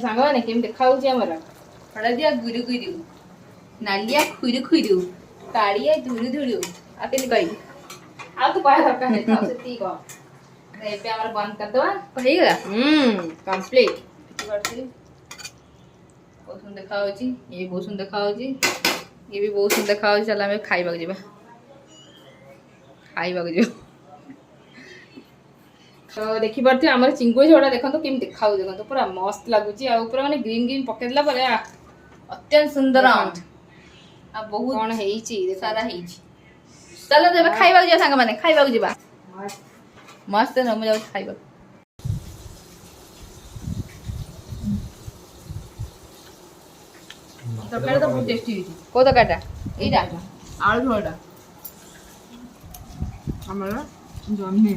ସାଙ୍ଗମାନେ କେମିତି ଦେଖାଯାଉଛି ଆମର ହଳଦିଆ ଗୁରୁ ଗୁରୁ ନାଲିଆ ଖୁରୁ ଖୁରୁ କାଳିଆ ଧୁରୁ ଧୁରୁ ଆଉ କେମିତି କହିବି ଆଉ ତୁ କହିବା ଦରକାର ନାହିଁ ଆଉ ସେତିକି କହ ଏବେ ଆମର ବନ୍ଦ କରିଦେବା ହେଇଗଲା କମ୍ପ୍ଲିଟ ବହୁତ ସୁନ୍ଦର ଦେଖାଯାଉଛି ଇଏ ବହୁତ ସୁନ୍ଦର ଦେଖାଯାଉଛି ଇଏ ବି ବହୁତ ସୁନ୍ଦର ଦେଖାଯାଉଛି ଚାଲ ଆମେ ଖାଇବାକୁ ଯିବା तो देखिपे आम चिंगुड़ी झोड़ा देखो केमी देखा देखो पूरा मस्त लगुच पूरा माने ग्रीन ग्रीन पकईदेला अत्यंत सुंदर बहुत कौन सारा चलो जब खाइबा जा सांग मैंने खाइबा जा मस्त न मुझे खाइबा तरकारी तो बहुत टेस्टी को तरकारीटा एटा आलू झोलटा हमरा जन्ही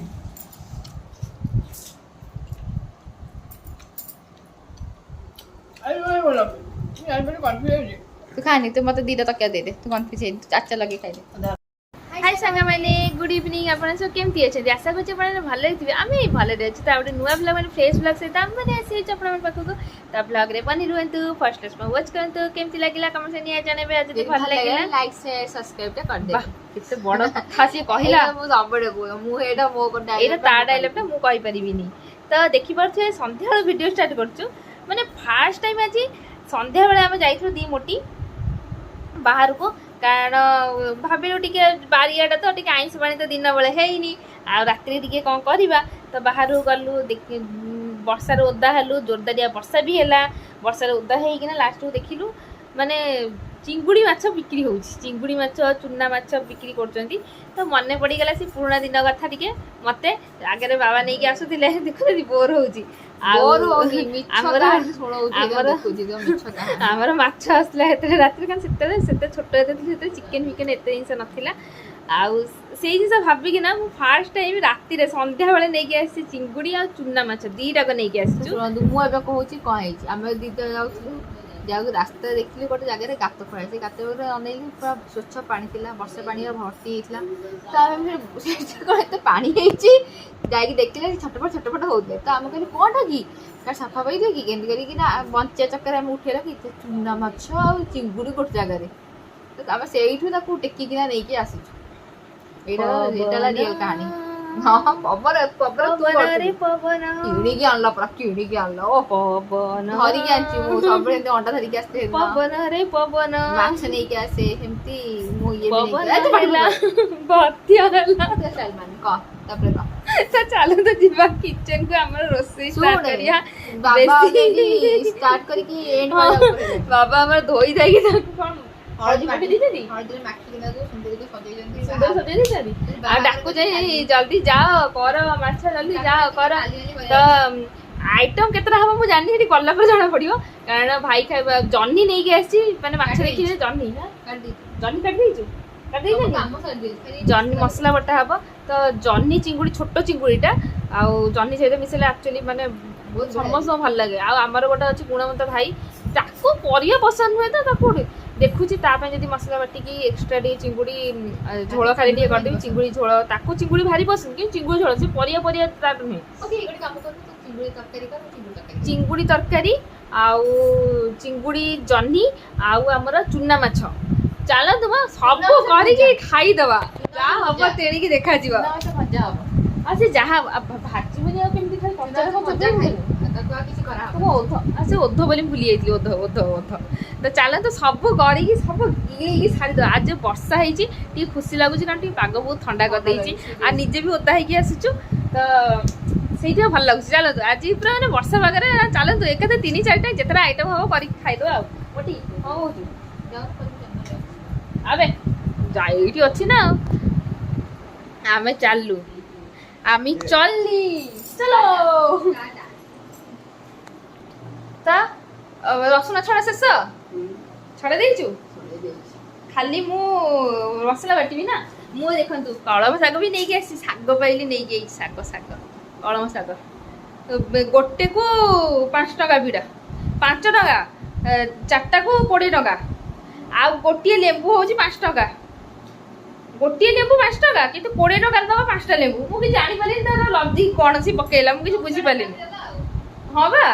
तू खानी तू मत दीदा तकिया दे दे तू कन्फ्यूज है चाचा लगे खाई दे हाय सांगा मैंने गुड इवनिंग आपण सब केमती अछि आशा करछ आपण भले थिबे आमे भले रे अछि ता उडे नुवा ब्लॉग माने फ्रेश ब्लॉग से दाम माने आसी छ आपण पाखो को ता ब्लॉग रे बनी रुहंतु फर्स्ट क्लास में वॉच करंतु केमती लागिला कमेंट से निया जाने बे आज भले लागिला लाइक शेयर सब्सक्राइब ता कर दे किते बड़ कथा से कहिला मु सबडे को मु एटा मो को डायलॉग एटा ता डायलॉग ता मु कहि परिबिनी तो देखि परछे संध्या वीडियो स्टार्ट करछु माने फर्स्ट टाइम आज संध्या बेले आम जाइथु दी मोटी बाहर को कारण भाविलु टिके बारियाटा तो टिके आइंस पानी तो दिन बेले हेइनी आ रात्रि टिके कोन करबा तो बाहर गलु वर्षा रे ओदा हलु जोरदारिया वर्षा भी हैला वर्षा रे ओदा हेइ किना लास्ट को देखिलु माने चिंगुड़ी माछ बिक्री होउची चिंगुड़ी माछ चुना माछ बिक्री करचंती तो मने पड़ी गला से पुराना दिन कथा टिके मते आगे बाबा नै के आसुतिले देखो बोर होउची आमर माछ आसला हेते रात्रि कान सेते छोट हेते चिकन फिकन एते जिनस नथिला आउ सेई जिनस भाबी कि ना मु फर्स्ट टाइम रात्रि रे संध्या बेले नै के आसी चिंगुड़ी आ चुना माछ दीटा को नै के आसी सुनंदु मु एबे कहूची कोन हेची आमे दीटा जाउथलु जाऊ रास्ता देखली गोटे जगह गात खोला से गात अनेक पूरा स्वच्छ पानी थिला वर्षा पानी भर्ती होता तो आम फिर पानी जाकि देखले छटपट होते तो आम कहली कौनटा कि सफा पाई कि केमती कर बंचा चक्कर आम उठेला कि चुना माछ आ चिंगुड़ी गोटे जगह तो आम से टेकिना नहीं आसुचु यहाँ रियल कहानी हाँ पवन पवन पवन किणिकी आनला परा किणिकी आनला ओ पवन धरिकी आनची मु सब एते अंडा धरिकी आस्ते पवन रे पवन माछ नै के आसे हेमती मु ये पवन तो पड़ला भर्ती होला चल मान क तापरे क तो चलो तो जीवा किचन को हमर रोसई स्टार्ट करिया बाबा स्टार्ट करी कि एंड बाबा हमर धोई जाई कि कोन हळदी माखी देती हळदी माखी किना दो सुंदर के सजै देती आ डाकू जाई जल्दी जाओ कर माछ जल्दी जाओ कर तो आइटम केतरा हम मु जानि हेटी गल्ला पर जाना पड़ियो कारण भाई खाइबा जन्नी नै के आसी माने माछ देखि जन्नी ना काट दी जन्नी काट देइछु काम कर दे जन्नी मसला बटा हबो तो जन्नी चिंगुड़ी छोटो चिंगुड़ीटा आ जन्नी सहित मिसले एक्चुअली माने बहुत समस्त भल लागे आ हमर गोटा अछि गुणवंत भाई ताको परिया पसंद हुए तो ताको देखुची जब मसला बाटिकी एक्सट्रा टे चिंगुड़ी झोल खाली टे कर देबी चिंगुड़ी झोल ताको चिंगुड़ी भारी पसंद कि चिंगुड़ी झोल से परिया परिया तार नुहे चिंगुड़ी तरकारी आउ चिंगुड़ी जन्नी आउ हमर चुना माछ चलो तुम सब करिके खाई दबा जा हम तेणी की देखा जीवा मजा हम आ से जहा भाजी बनिया केमती खाली पंचा मजा खाई किसी करा हम ओध से ओध बोली भूली जाइतली ओध ओध ओध तो चलो तो सब करिकी सब गिली सारी दो आज वर्षा होती टी खुशी लगुच कारण टी पाग बहुत ठंडा कर देछि आ निजे भी ओदा होइकी आसुचु तो सेठी भल लगुच चलो तो आज पूरा माने वर्षा पागरे चलो तो एकाते 3-4टा जेतरा आइटम हो करि खाइ दो आ ओटी हां होजु अबे जाइटी अछि ना आमे चाललु आमी चलली चलो ता रसुन छड़ा शेष छड़ा देइछु खाली मु मसला बाटिबी ना मु देखंतु कळम साग भी नहीं के आसी साग पाइली नहीं के साग साग कळम साग गोटे को 5 टका बिडा 5 टका 4टा को 20 टका आ गोटे लेंबू होची 5 टका गोटे लेंबू 5 टका किंतु 20 टका दबा 5टा लेंबू मु कि जानि पालिन तार लब्धि कोन सी पकेला मु कि बुझी पालिन हां बा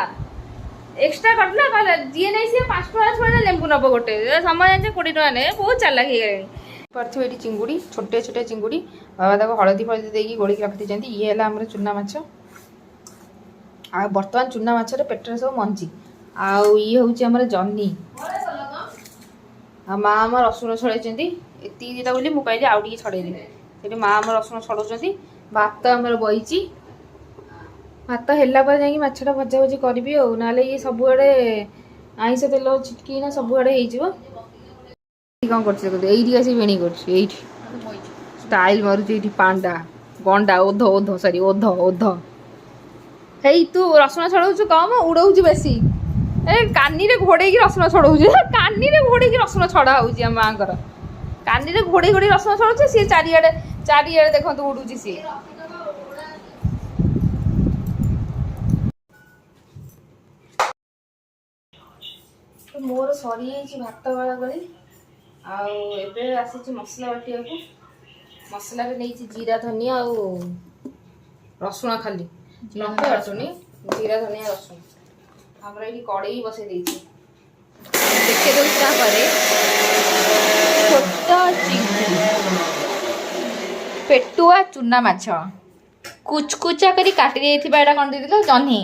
एक्स्ट्रा कटला कहला जी नहीं से 5 टका छोड़ा लेंबू नब गोटे समय जाने 20 टका ने बहुत चालाक हो गए पार्थिव एटी चिंगुड़ी छोटे छोटे चिंगुड़ी बाबा ताको हळदी फळदी देकी गोड़ी रखि दियंती ये हला हमर चुना माछ आ वर्तमान चुना माछ रे पेटर सब मंजी आ ये होउची हमर जन्नी आ माँ आम रसुण छड़ाई एति दिटा बोली मु कहली आउ टिके छड़ाई दे सेठी माँ आम रसुण छड़ाउछंती भात हमर बहिची भात ହେଲା ପରେ ଯାଇକି ମାଛଟା ଭଜା ଭଜି କରିବି ଆଉ ନହେଲେ ଇଏ ସବୁଆଡ଼େ ଆଇଁଷ ତେଲ ଛିଟକି ନା ସବୁଆଡ଼େ ହେଇଯିବ କ'ଣ କରୁଛି ଦେଖନ୍ତୁ ଏଇଠି ଆସି ବେଣୀ କରୁଛି ଏଇଠି ଷ୍ଟାଇଲ ମାରୁଛି ଏଇଠି ପାଣ୍ଡା ଗଣ୍ଡା ଓଧ ଓଧ ସରି ଓଧ ଓଧ ହେଇ ତୁ ରସୁଣ ଛଡ଼ଉଛୁ କମ ଉଡ଼ଉଛୁ ବେଶୀ ଏ କାନିରେ ଘୋଡ଼େଇକି ରସୁଣ ଛଡ଼ଉଛୁ କାନିରେ ଘୋଡ଼େଇକି ରସୁଣ ଛଡ଼ା ହେଉଛି ଆମ ମାଆଙ୍କର କାନିରେ ଘୋଡ଼େଇ ଘୋଡ଼େଇ ରସୁଣ ଛଡ଼ଉଛି ସିଏ ଚାରିଆଡ଼େ ଦେଖନ୍ତୁ ଉଡ଼ୁଛି ସିଏ मोर सरी भात गला गली आबे आसी मसला बाटिया मसला नहीं जीरा धनिया रसुण खाली लंका बाटुनी जीरा धनिया रसुण हमरा ये कड़े बसई देखे पेटुआ चुना माछ कुचकुचा करी काटी देथिबा एटा कोन देथिलो जन्ही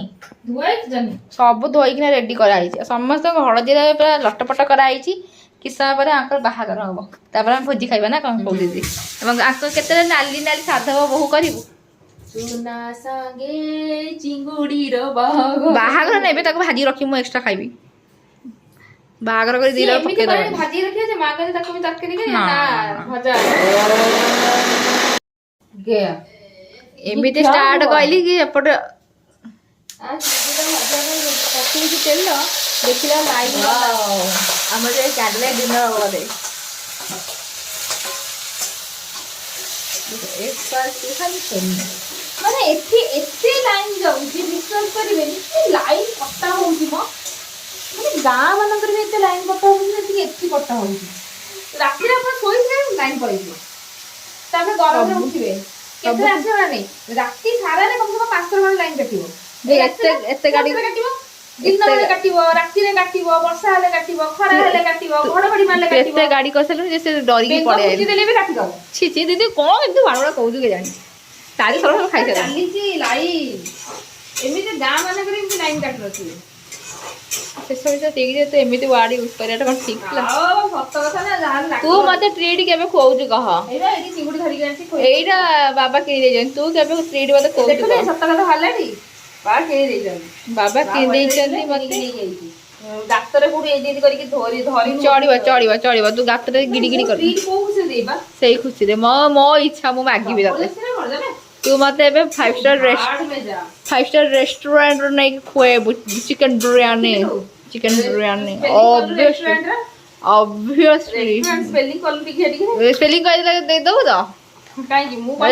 धुआई जन्ही सब धोइकिना रेडी कराई समस्त हळदी रे पूरा लटपट कराई किस समय पर आंकर बाहागर हम तापर हम भोजी खाइबा ना कोन कहू दीदी एवं आंकर केते नाली नाली साधव बहु करिवु चुना संगे चिंगुडी रो बाहागर नेबे ताको भाजी रखी मु एक्स्ट्रा खाइबी बाहागर करी दिलो पके दो भाजी रखिए जे मां करे ताको भी तरकारी के ना भजा गया एमिते स्टार्ट कहली कि एपट आज तेल देखला लाइन आम काले दिन बोले माने एते लाइन जाउची विश्वास करिवे लाइन कट्टा होउची म माने गां मानकर में एते लाइन कट्टा होउची एते कट्टा होउची राती रे अपन सोई से लाइन पळिबो तामे गरम रे उठिबे केते आछो नहीं राती सारा ने कम से कम 5 घंटा लाइन कटिवो एते गाड़ी कटिवो दिन में काटिबो राती रे काटिबो वर्षा हले काटिबो खरा हले काटिबो घड़घड़ी मारले काटिबो एते गाड़ी कसले जैसे डरी के पड़े आई देले भी काटि दो छी छी दीदी कोन एते बाड़ोड़ा कहू के जानी तारी सरल खाइ से चाली जी लाइन एमिते गां माने करे एमिते लाइन काट रथि शेष विषय देखि तो एमिते वाडी यूज करियाटा कोन ठीक ला ओ सत्त कथा ना जान तू मते ट्रीट केबे खोउजु कह एबा एडी चिंगुडी धरि के आसी एइडा बाबा किनि दे जन तू केबे ट्रीट मते खोउजु देखो सत्त कथा हालाडी बा किनि दे जन बाबा किनि दे चंदी मते नहीं गई डाक्टर को एडी करके धरी धरी चढ़िबा तू गातर गिडी गिडी कर ट्रीट को खुशी देबा सही खुशी दे मो इच्छा मु मागीबी तते तू मते एबे 5 स्टार रेस्टोरेंट नहीं खुए चिकन बिरयानी ऑब्वियसली स्पेलिंग कर दे दो तो काई की मु ला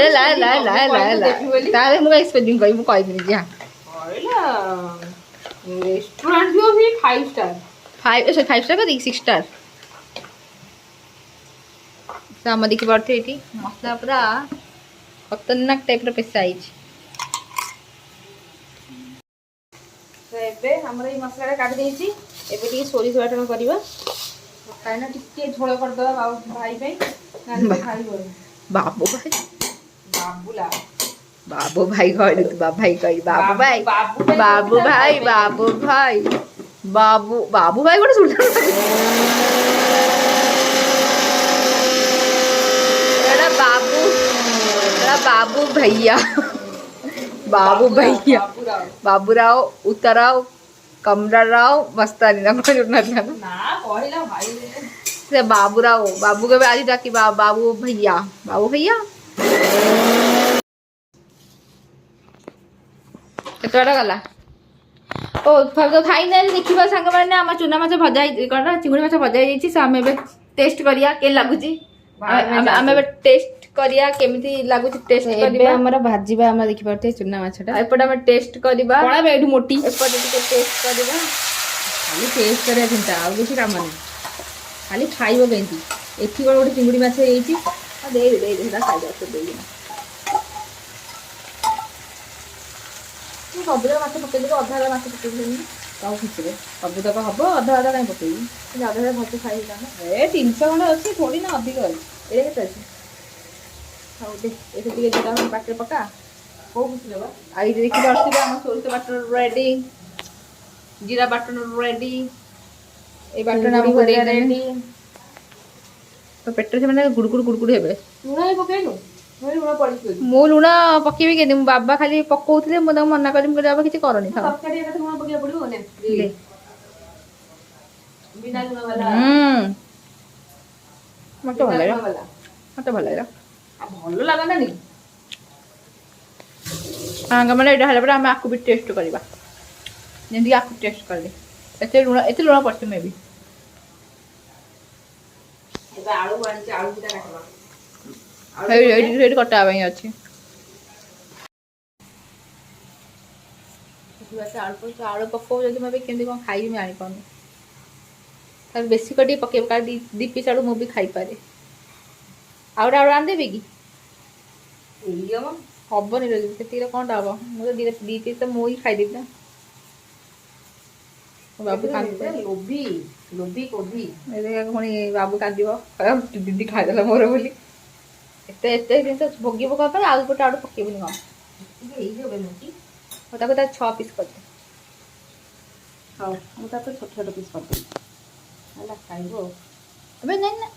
ताले मु स्पेलिंग कई मु कहि दिनी जा कहला रेस्टोरेंट भी 5 स्टार 5 स्टार का 6 स्टार साम देखि पड़थे एठी मसला पूरा खतरनाक टाइप रो पैसा आई एबे हमरा ई मसला काट देछि एबे टी सोरी बाटण करबा काइना टिके झोळ कर दो भाई भाई ना खाई गो बाबू भाई कहले तू बाबू भाई कहि बाबू भाई गोटे सुल्तान बाबू भैया बाबूराव उतराव कमराराव मस्तानी ना कहला भाई से बाबूराव बाबू के आज डाकी बाबू भैया केतटा गला ओ फाइनल देखिबा संग माने हम चुना माछ भजा करना चिंगुड़ी माछ भजा जाईची से हम एबे टेस्ट करिया के लागुची हम एबे टेस्ट करिया केमिति लागुची टेस्ट करिबा एबे हमरा भाजीबा हम देखि परते चुना माछटा एपटा हम टेस्ट करिबा कोना बे एडु मोटी एपटा टिके टेस्ट करिबा खाली टेस्ट करिया चिंता आ बेसी काम नै खाली खाइबो बेंती एथि कोन गोटे चिंगुड़ी माछ हेइची आ दे दा खाइ जा दे तू सबले माछ पके दे अधा माछ पके दे ସବୁ ଖୁସିରେ ସବୁ ତକ ହବ ଅଧା ଅଧା କାଇଁ ପକେଇବି ଅଧା ଅଧା ଭଲସେ ଖାଇ ହେଇଥାନ୍ତା ଏ 300 ଖଣ୍ଡେ ଅଛି ଥୋଡ଼ି ନା ଅଧିକ ଅଛି ଏଇଟା କେତେ ଅଛି ହଉ ଦେ ଏଠି ଟିକେ ଜିରା ପାଟିରେ ପକା କୋଉ ଖୁସିରେ ବା ଆଉ ଏଇଠି ଦେଖି ପାରୁଥିବେ ଆମ ସୋରିଷ ବାଟଣ ରେଡି ଜିରା ବାଟଣ ରେଡି এই ବାଟଣ ଆମକୁ ରେଡି ତ ପେଟରେ ସେମାନେ ଗୁଡୁଗୁଡୁ ହେବେ ଲୁଣ ବି ପକେଇଲୁ ମୁଁ ଲୁଣ ପକେଇବି କେମିତି ମୋ ବାବା ଖାଲି ପକଉଥିଲେ ମୁଁ ତାଙ୍କୁ ମନା କଲି ମୁଁ କହିଲି ବାବା କିଛି କରନି ତରକାରୀ ଲୁଣ ପକେଇବାକୁ ପଡିବ ବିନା ଲୁଣ ବାଲା ମତେ ଭଲ ଲାଗିଲା ଭଲ ଲାଗନ୍ତାନି ମାନେ ଏଇଟା ହେଲା ପରେ ଆମେ ଆକୁ ବି ଟେଷ୍ଟ କରିବା ଯେମିତି ଆକୁ ଟେଷ୍ଟ କଲି ଏତେ ଲୁଣ ପଡିଛି ମେ ବି ଏବେ ଆଳୁ ଆଣିଛି ଆଳୁ ଦିଟା କାଟିବା ଏଇଠି କଟା ପାଇଁ ଅଛି ଆଳୁ ପକଉ ଯଦି ମୁଁ କେମିତି କ'ଣ ଖାଇବି ମୁଁ ଜାଣିପାରୁନି ତାକୁ ବେଶୀ କରି ଟିକେ ପକେଇବ କାରଣ ଦି ପିସ୍ ଆଳୁ ମୁଁ ବି ଖାଇପାରେ ଆଉ ଗୋଟେ ଆଳୁ ଆଣିଦେବି କି ହବନି ସେତିକିରେ କ'ଣଟା ହବ ମୁଁ ତ ଦି ପିସ୍ ତ ମୁଁ ହିଁ ଖାଇଦେବି ନା ବାବୁ ଲୋଭି କୋଭି ପୁଣି ବାବୁ କାନ୍ଦିବ ଦିଦି ଖାଇଦେଲା ମୋର ବୋଲି ଏତେ ଜିନିଷ ଭୋଗିବ କ'ଣ ପାଇଁ ଆଉ ଗୋଟେ ଆଳୁ ପକେଇବୁନି କ'ଣ ତାକୁ ତା 6 ପିସ୍ କରିଦେ ହଉ ମୁଁ ତାକୁ ଛୋଟ ଛୋଟ ପିସ୍ କରିଦେବି ହେଲା ଖାଇବୁ ଆଉ ଏବେ ନାଇଁ ନା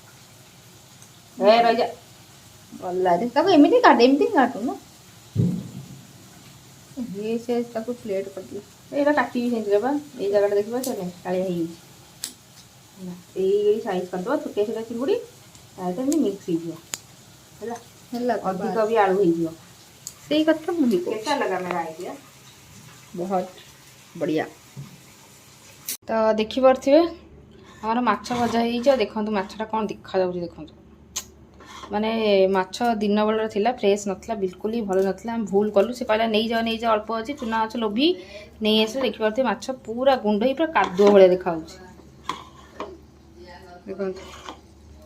ରହିଯା ଗଲା ତାକୁ ଏମିତି କାଟୁନୁ ସେ ତାକୁ ପ୍ଲେଟ୍ କରିଦିଏ ଏଇଟା କାଟିବି ସେମିତିରେ ବା ଏଇ ଜାଗାଟା ଦେଖିବା ସେ କାଳିଆ ହେଇଯାଇଛି ଏଇ ସାଇଜ୍ କରିଦେବା ଛୋଟିଆ ଛୋଟିଆ ଚିଙ୍ଗୁଡ଼ି ତାହେଲେ ଏମିତି ମିକ୍ସ ହେଇଯିବ ହେଲା ଅଧିକ ବି ଆଳୁ ହେଇଯିବ ସେଇ କଥା ମୁଁ ବି कैसा लगा मेरा आइडिया बहुत बढ़िया ତ ଦେଖିପାରୁଥିବେ ଆମର ମାଛ ଭଜା ହେଇଯାଇଛି ଆଉ ଦେଖନ୍ତୁ ମାଛଟା କ'ଣ ଦେଖାଯାଉଛି ଦେଖନ୍ତୁ ମାନେ ମାଛ ଦିନ ବେଳର ଥିଲା ଫ୍ରେଶ୍ ନଥିଲା ବିଲକୁଲ ହିଁ ଭଲ ନଥିଲା ଆମେ ଭୁଲ କଲୁ ସେ କହିଲା ନେଇଯାଅ ଅଳ୍ପ ଅଛି ଚୁନା ମାଛ ଲୋଭି ନେଇ ଆସିଲେ ଦେଖିପାରୁଥିବେ ମାଛ ପୁରା ଗୁଣ୍ଡ ହେଇ ପୁରା କାଦୁଅ ଭଳିଆ ଦେଖାଯାଉଛି ଦେଖନ୍ତୁ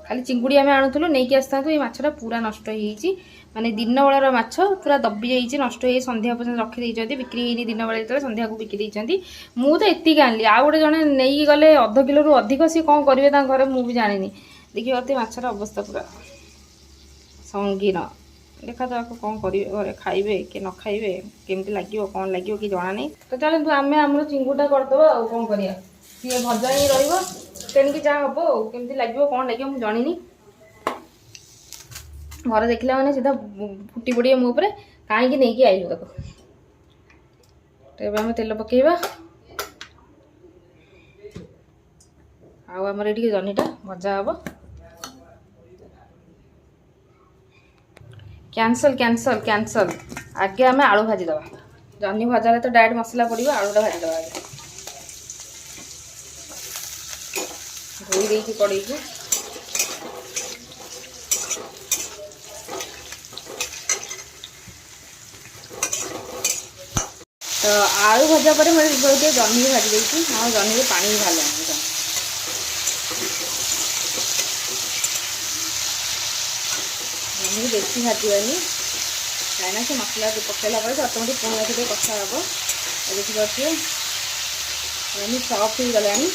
ଖାଲି ଚିଙ୍ଗୁଡ଼ି ଆମେ ଆଣୁଥିଲୁ ନେଇକି ଆସିଥାନ୍ତୁ ଏଇ ମାଛଟା ପୁରା ନଷ୍ଟ ହେଇଯାଇଛି ମାନେ ଦିନ ବେଳର ମାଛ ପୁରା ଦବି ଯାଇଛି ନଷ୍ଟ ହେଇ ସନ୍ଧ୍ୟା ପର୍ଯ୍ୟନ୍ତ ରଖିଦେଇଛନ୍ତି ବିକ୍ରି ହେଇନି ଦିନ ବେଳେ ଯେତେବେଳେ ସନ୍ଧ୍ୟାକୁ ବିକି ଦେଇଛନ୍ତି ମୁଁ ତ ଏତିକି ଆଣିଲି ଆଉ ଗୋଟେ ଜଣେ ନେଇକି ଗଲେ ଅଧ କିଲୋରୁ ଅଧିକ ସିଏ କ'ଣ କରିବେ ତାଙ୍କ ଘରେ ମୁଁ ବି ଜାଣିନି ଦେଖିପାରୁଥିବେ ମାଛର ଅବସ୍ଥା ପୁରା ସଙ୍ଗୀନ ଦେଖାଯାଉ କ'ଣ କରିବେ ଘରେ ଖାଇବେ କି ନ ଖାଇବେ କେମିତି ଲାଗିବ କ'ଣ ଲାଗିବ କି ଜଣା ନାହିଁ ତ ଚାଲନ୍ତୁ ଆମେ ଆମର ଚିଙ୍ଗୁଡ଼ିଟା କରିଦେବା ଆଉ କ'ଣ କରିବା ସିଏ ଭଜା ହିଁ ରହିବ ତେଣିକି ଯାହା ହେବ ଆଉ କେମିତି ଲାଗିବ କ'ଣ ଲାଗିବ ମୁଁ ଜାଣିନି ଘରେ ଦେଖିଲା ମାନେ ସିଧା ଫୁଟି ପଡ଼ିବେ ମୋ ଉପରେ କାହିଁକି ନେଇକି ଆଇଲୁ ତାକୁ ଏବେ ଆମେ ତେଲ ପକେଇବା ଆଉ ଆମର ଏଠିକି ଜହ୍ନିଟା ଭଜା ହେବ କ୍ୟାନ୍ସଲ୍ ଆଗେ ଆମେ ଆଳୁ ଭାଜିଦେବା ଜହ୍ନି ଭଜାରେ ତ ଡାଇରେକ୍ଟ ମସଲା ପଡ଼ିବ ଆଳୁଟା ଭାଜିଦେବା ଆଗେ ଧୋଇ ଦେଇକି କଡ଼େଇକୁ ତ ଆଳୁ ଭଜା ପରେ ମୁଁ ଟିକେ ଜହ୍ନି ଭାଜି ଦେଇଛି ଆଉ ଜହ୍ନିରେ ପାଣି ବି ବାହାରିଲାଣି ଜହ୍ନିକୁ ବେଶୀ ଭାଜିବାନି କାହିଁକିନା ସେ ମସଲା ପକାଇଲା ପରେ ସେ ଅଟୋମେଟିକ୍ ପୁଣି ଟିକେ କଷା ହେବ ଦେଖିପାରୁଥିବେ ଜହ୍ନି ସଫ୍ଟ ହେଇଗଲାଣି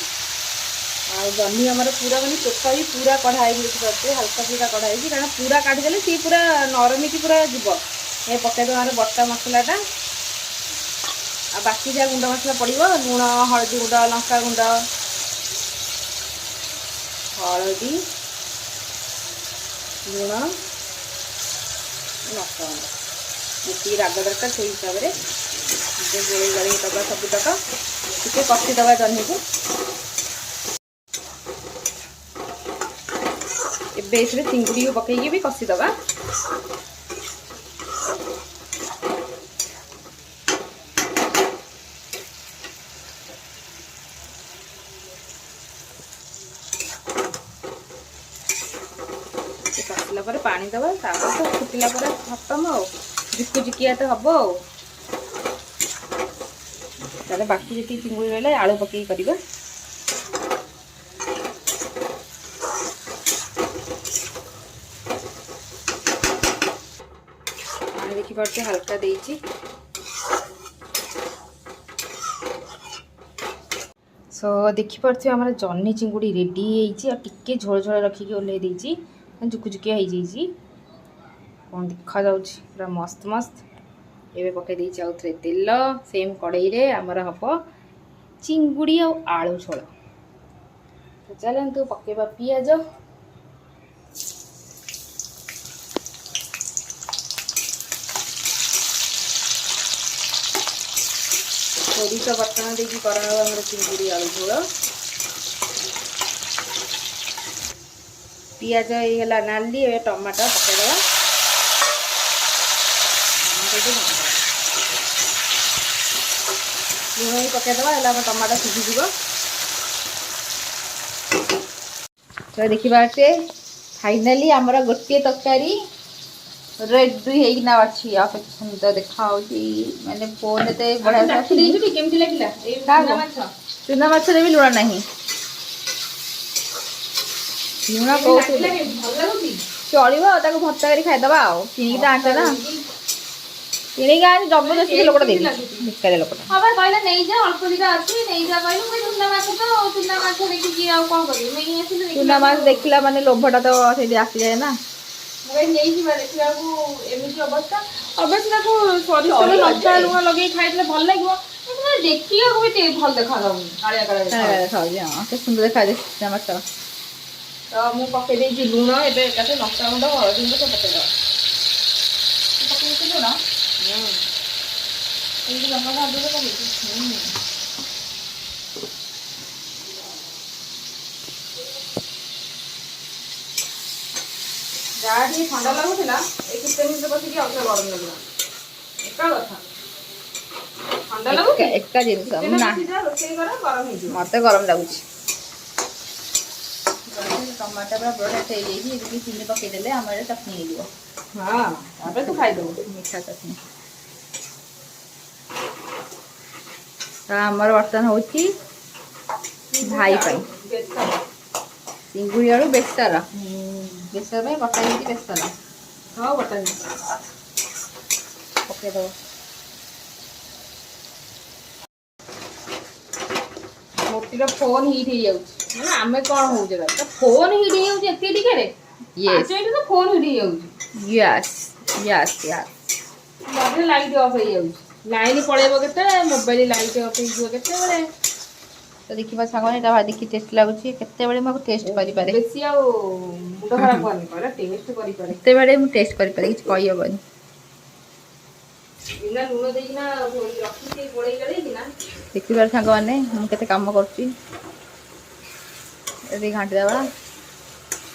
ଆଉ ଜହ୍ନି ଆମର ପୁରା ମାନେ ଚୋପା ବି ପୁରା କଢ଼ା ହେଇକି ଦେଖିପାରୁଥିବେ ହାଲକା ପୁରା କଢ଼ା ହେଇଛି କାରଣ ପୁରା କାଢ଼ିଦେଲେ ସିଏ ପୁରା ନରମିକି ପୁରା ଯିବ ଏ ପକାଇଦେବା ଆମର ବଟା ମସଲାଟା ଆଉ ବାକି ଯାହା ଗୁଣ୍ଡ ମସଲା ପଡ଼ିବ ଲୁଣ ହଳଦୀ ଗୁଣ୍ଡ ଲଙ୍କା ଗୁଣ୍ଡ ହଳଦୀ ଲୁଣ ଲଙ୍କା ଗୁଣ୍ଡ ଯେତିକି ରାଗ ଦରକାର ସେଇ ହିସାବରେ ଗୋଳେଇ ଗାଳେଇ ଦେବା ସବୁତକ ଟିକେ କଷିଦେବା ଜହ୍ନିକୁ ଏବେ ଏଥିରେ ଚିଙ୍ଗୁଡ଼ିକୁ ପକେଇକି ବି କଷିଦେବା କଷିଲା ପରେ ପାଣି ଦେବା ତାପରେ ତ ଫୁଟିଲା ପରେ ଖତମ ଆଉ ଝୁକୁଝୁକିଆ ତ ହେବ ଆଉ ତାହେଲେ ବାକି ଯେତିକି ଚିଙ୍ଗୁଡ଼ି ରହିଲା ଆଳୁ ପକେଇକି କରିବା ପାଣି ଦେଖିପାରୁଛି ହାଲକା ଦେଇଛି सो देखिपे आम जन्नी चिंगुड़ी रेडी होती झोल झोल रखिकी ओल्लै देती जुकुजुकिया हो जाइए कौन देखा पूरा मस्त मस्त एवं पकई आउ थे तेल सेम कड़े आमर हम चिंगुड़ी आलू झोल तो चलतु पकेबा पियाज सोरिष बटन देखिए कर चिंगुड़ी आलू झोल पियाज होगा नाली टमाटो पकईदे लुण भी पकईदे टमाटो सीझीज तो देखा फाइनाली आमर गोटे तरकारी रेडी होना अच्छी आप सुंदर देखा मैंने फोन बढ़िया चूना माछ भी लुण ना लुण चलो भत्ता कर खाईदे कि आंच ना किणिक आनी जबरदस्ती लोकटा देवी बेकार लोकटा हाँ भाई कहला नहीं जा अल्प दिटा अच्छी नहीं जा कहलु मैं चूना माछ तो चूना माछ देखिकी आ कोन करी मैं आसिलु चूना माछ देखला माने लोभटा तो सेठी आसी जाए ना मैं नहीं जी देखला को एमिति अवस्था अवश्य ताको सरिसर लंका लुण लगे खाइले भल लागिवो देखिया को भी भल देखा जाउनी कालिया कालिया देखा जाउनी हां के सुंदर देखा जाए चूना माछ तो मु पके देजी लुण एबे कते लंका गुंड हळदी गुंड सब पके दो पके देती लुण जहाँ टे ठंडा लगुला कितने मिनट बसिक अल्प गरम लगे एका कथा ठंडा लगुच एका जिन मत गरम लगुच टमाटर पूरा बड़ा चाहिए चीनी पकईदे आम चटनी हो हाँ तो खाईदेव मीठा चटनी आमर बर्तमान हूँ भाई चिंगुड़ी आलू बेसर बेसर बटा बेसर हाँ बटा पकईद मोटीर फोन हिट हो जाए आम कौन हो फोन हिट हो तो फोन हिट हो yes yes yes light of हो जाए लाइन पड़ेब के मोबाइल लाइट ऑफ हो तो देखा सांग देखिए टेस्ट लगुच के टेस्ट करें बेसी मुंड खराब करनी टेस्ट करते मुझे टेस्ट करें कि कहीहबनी देखिए सांग मैंने मुझे कम कर घाटी देवा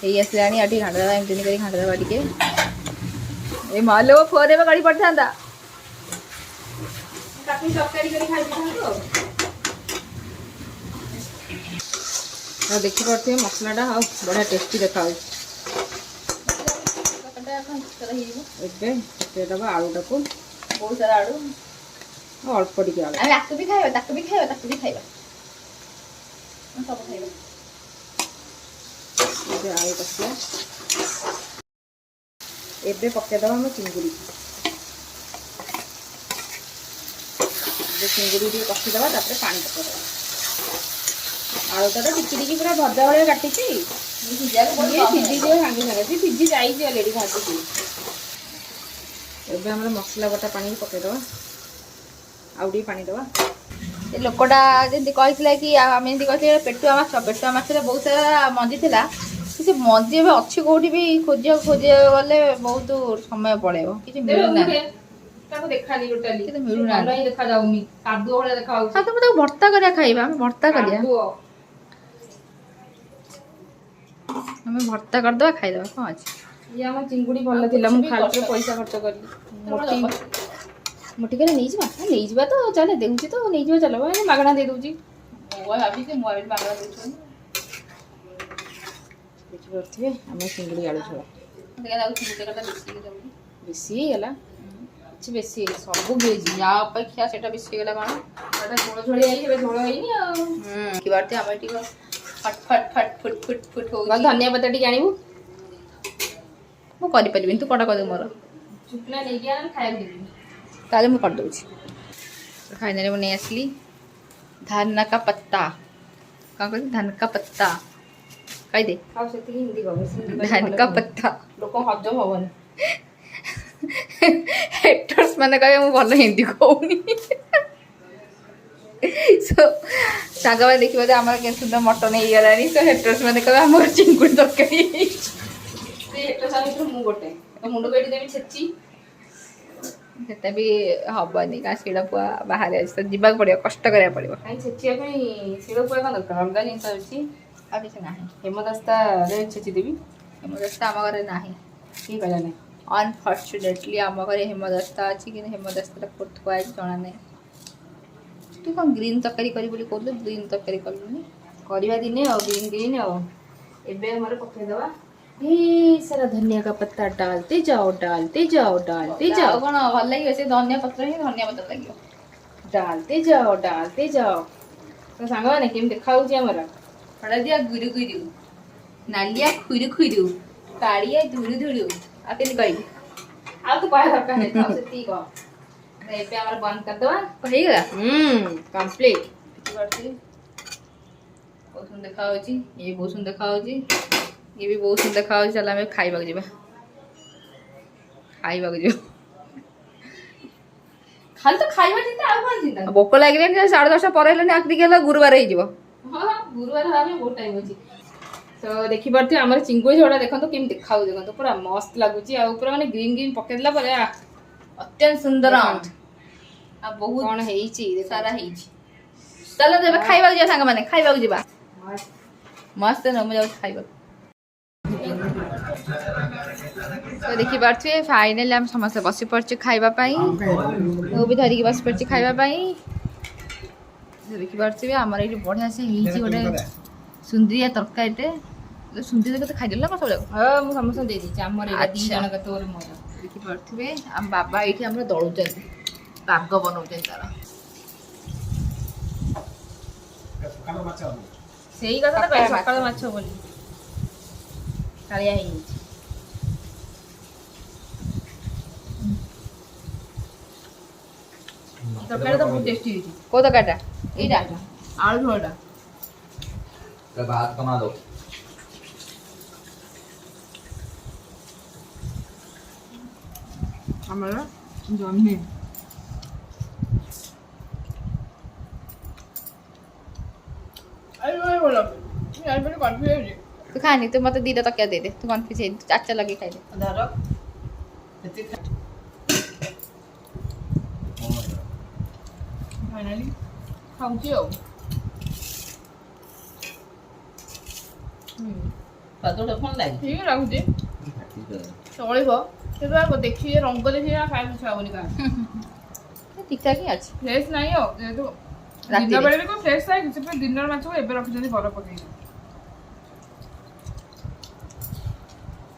यही आसला घाटी देवा एमती कर घाटी देवा टे मालो फोन में गाड़ी पड़ था देखिपे मसलाटा हाँ बढ़िया टेस्टी देखा पकईदबा आलूटा को बहुत सारा आलू अल्प टे आलू भी खाइबा सब खाइबा आलू कसिया एबे पकईदबा आम चिंगुड़ी चिंगुड़ी टे कषिदबा पानी पकईदबा आलूटा तो टिकी पूरा भजा भाई काटी सीझी सागे सागे सीझी जाइए अलरेडी भाजी एबे हमर मसला बटा पानी पकईदबा आउ पानी दबा ये लोकटा जमी कही कि आम कहते पेटुआ माछ बहुत सारा मंजी था कि मंजी ए अच्छी कौटी भी खोजा गले बहुत समय पड़ेगा किसी मिलूना भर्ता कर खाइबा भर्ता कर भर्ता करदे खाईदे कौन अच्छे ये चिंगुड़ी भल थी खाली पैसा खर्च कर मोटी कर नहीं जा तो चल देखुची तो नहीं चल मागणा दे दूची भाभी मागणा देखिपे आम चिंगुड़ी आलू झोल बेसी गला କିଛି ବେଶୀ ସବୁ ଭେଜ ୟା ଅପେକ୍ଷା ସେଟା ବେଶୀ ହେଇଗଲା କଣ ଏଟା ଝୋଳ ଝୋଳି ହେଇକି ଏବେ ଝୋଳ ହେଇନି ଆଉ କିବାରତେ ଆମେ ଟିକେ ଫଟ ଫଟ ଫଟ ଫୁଟ ଫୁଟ ଫୁଟ ହଉ ଗଲ ଧନିଆ ପତ୍ର ଟିକେ ଆଣିବୁ ମୁଁ କରି ପାରିବିନି ତୁ କଟା କରିଦେ ମୋର ଚୁପଲା ନେଇକି ଆଣ ଖାଇବାକୁ ଦେବି ତାହେଲେ ମୁଁ କରି ଦଉଛି फाइनली मैं नहीं असली धनिया का पत्ता କ'ଣ କହୁଛି ଧାନ କା ପତ୍ତା କହିଦେ ଆଉ ସେତିକି ହିନ୍ଦୀ କହିବେ ଧାନ କା ପତ୍ତା ଲୋକ ହଜମ ହବନି। ହେଟର୍ସ ମାନେ କହିବେ ମୁଁ ଭଲ ହିନ୍ଦୀ କହୁନି। ସୋ ସାଙ୍ଗମାନେ ଦେଖିବ ଯେ ଆମର କେତେ ସୁନ୍ଦର ମଟନ ହେଇଗଲାଣି। ସୋ ହେଟର୍ସ ମାନେ କହିବେ ଆମର ଚିଙ୍ଗୁଡ଼ି ତରକାରୀ ହେଇଛି। ସେ ଏଟା ଭିତରୁ ମୁଁ ଗୋଟେ ମୁଣ୍ଡ କାଟି ଦେବି ଛେଚି। ସେଟା ବି ହବନି କାରଣ ଶିଳ ପୁଆ ବାହାରେ ଅଛି ତ ଯିବାକୁ ପଡ଼ିବ କଷ୍ଟ କରିବାକୁ ପଡ଼ିବ। କାହିଁ ଛେଚିବା ପାଇଁ ଶିଳ ପୁଆ କ'ଣ ଦରକାର ଅଲଗା ଜିନିଷ ଅଛି ଆଉ କିଛି ନାହିଁ। ହେମଦସ୍ତାରେ ଛେଚିଦେବି। ହେମଦସ୍ତା ଆମ ଘରେ ନାହିଁ। କିଏ କହିଲା ନାହିଁ? ଅନଫର୍ଚୁନେଟଲି ଆମ ଘରେ ହେମଦସ୍ତା ଅଛି କିନ୍ତୁ ହେମଦସ୍ତାଟା କୋଉଠି ଥୁଆ ହେଇଛି ଜଣା ନାହିଁ। ତୁ କ'ଣ ଗ୍ରୀନ୍ ତରକାରୀ କରିବୁ ବୋଲି କହୁଥିଲୁ ଗ୍ରୀନ୍ ତରକାରୀ କଲୁନି? କରିବା ଦିନେ ଆଉ ଗ୍ରୀନ୍ ଆଉ ଏବେ ଆମର ପକେଇଦବା ସାରା ଧନିଆ का पत्ता डालते जाओ डालते जाओ डालते जाओ। ଆଉ କ'ଣ ଭଲ ଲାଗିବ ସେ ଧନିଆ ପତ୍ର ହିଁ ଧନିଆ ପତ୍ର ଲାଗିବ। डालते जाओ ତ ସାଙ୍ଗମାନେ କେମିତି ଦେଖାଯାଉଛି ଆମର ହଳଦିଆ ଗୁରୁ ଗୁରୁ ନାଲିଆ ଖୁରୁ ଖୁରୁ କାଳିଆ ଧୁରୁ ଧୁରୁ ଆଉ କେମିତି କହିବି? ଆଉ ତୁ କହିବା ଦରକାର ନାହିଁ ଆଉ ସେତିକି କହ। ଏବେ ଆମର ବନ୍ଦ କରିଦବା। ହେଇଗଲା କମ୍ପ୍ଲିଟ। ବହୁତ ସୁନ୍ଦର ଦେଖାଯାଉଛି ଇଏ ବହୁତ ସୁନ୍ଦର ଦେଖାଯାଉଛି ଇଏ ବି ବହୁତ ସୁନ୍ଦର ଦେଖାଯାଉଛି। ଚାଲ ଆମେ ଖାଇବାକୁ ଯିବା ଖାଲି ତ ଖାଇବା ଚିନ୍ତା ଆଉ କ'ଣ ଚିନ୍ତା? ଭୋକ ଲାଗିଲାଣି 10:30 ପରେ ହେଲାଣି ଆଉ ଟିକେ ହେଲା ଗୁରୁବାର ହେଇଯିବ। ହଁ ଗୁରୁବାର ହବା ପାଇଁ ବହୁତ ଟାଇମ୍ ଅଛି। ତ ଦେଖିପାରୁଥିବେ ଆମର ଚିଙ୍ଗୁଡ଼ି ଝୋଳଟା ଦେଖନ୍ତୁ କେମିତି ଦେଖାଯାଉଛି ଦେଖନ୍ତୁ ପୁରା ମସ୍ତ ଲାଗୁଛି ଆଉ ପୁରା ମାନେ ଗ୍ରୀନ୍ ପକେଇଦେଲା ପରେ ଅତ୍ୟନ୍ତ ସୁନ୍ଦର ଦେଖନ୍ତୁ। ଆଉ ବହୁତ କ'ଣ ହେଇଛି ସାରା ହେଇଛି। ଚାଲ ଏବେ ଖାଇବାକୁ ଯିବା ସାଙ୍ଗମାନେ ଖାଇବାକୁ ଯିବା। ମସ୍ତ ମୁଁ ଯାଉଛି ଖାଇବାକୁ। ତ ଦେଖିପାରୁଥିବେ ଫାଇନାଲି ଆମେ ସମସ୍ତେ ବସି ପଡ଼ିଛୁ ଖାଇବା ପାଇଁ। ମୁଁ ବି ଧରିକି ବସି ପଡ଼ିଛି ଖାଇବା ପାଇଁ। ଦେଖିପାରୁଥିବେ ଆମର ଏଇଠି ବଢ଼ିଆ ସେ ହେଇଛି ଗୋଟେ ସୁନ୍ଦରିଆ ତରକାରୀଟେ। ସୁନ୍ଦରୀ କେତେ ଖାଇଦେଲ ନା ସବୁ ଯାକ? ହଁ ମୁଁ ସମସ୍ତଙ୍କୁ ଦେଇଦେଇଛି ଆମର ଏଇଟା ଦି ଆଚ୍ଛା। ଜଣ ତୋର ମୋର। ଦେଖିପାରୁଥିବେ ଆମ ବାବା ଏଇଠି ଆମର ଦଳୁଛନ୍ତି ପାଗ ବନଉଛନ୍ତି ତାର। ସେଇ କଥା ତ କହିଲି ସକାଳ ମାଛ ବୋଲି କାଳିଆ ହେଇଯାଇଛି। ତରକାରୀ ତ ବହୁତ ଟେଷ୍ଟି ହେଇଛି। କୋଉ ତରକାରୀଟା? ଏଇଟା ଆଳୁ ଝୋଳଟା। भात कमा दो। ଆମର ଜହ୍ନି ତୁ ଖାନି ତୁ ମତେ ଦିଟା ତକିଆ ଦେଇଦେ ତୁ କନଫ୍ୟୁଜ ହେଇ ଚାଚା ଲଗେଇ ଖାଇଦେ। ଧର ଫାଇନାଲି ଖାଉଛି ଆଉ ସ୍ୱାଦଟା କ'ଣ ଲାଗେ? ଠିକ ଲାଗୁଛି ଚଳିବ କିନ୍ତୁ ଦେଖିକି ରଙ୍ଗ ଦେଖିକି ଖାଇବାକୁ ଇଚ୍ଛା ହବନି କାହା ଠିକ ଠାକ ହିଁ ଅଛି। ଫ୍ରେଶ ନାହିଁ ଆଉ ଯେହେତୁ ଦିନ ବେଳେ ବି ଫ୍ରେଶ ଥାଏ ସେଥିପାଇଁ ଦିନର ମାଛକୁ ଏବେ ରଖିଛନ୍ତି ବରଫ ପକେଇକି।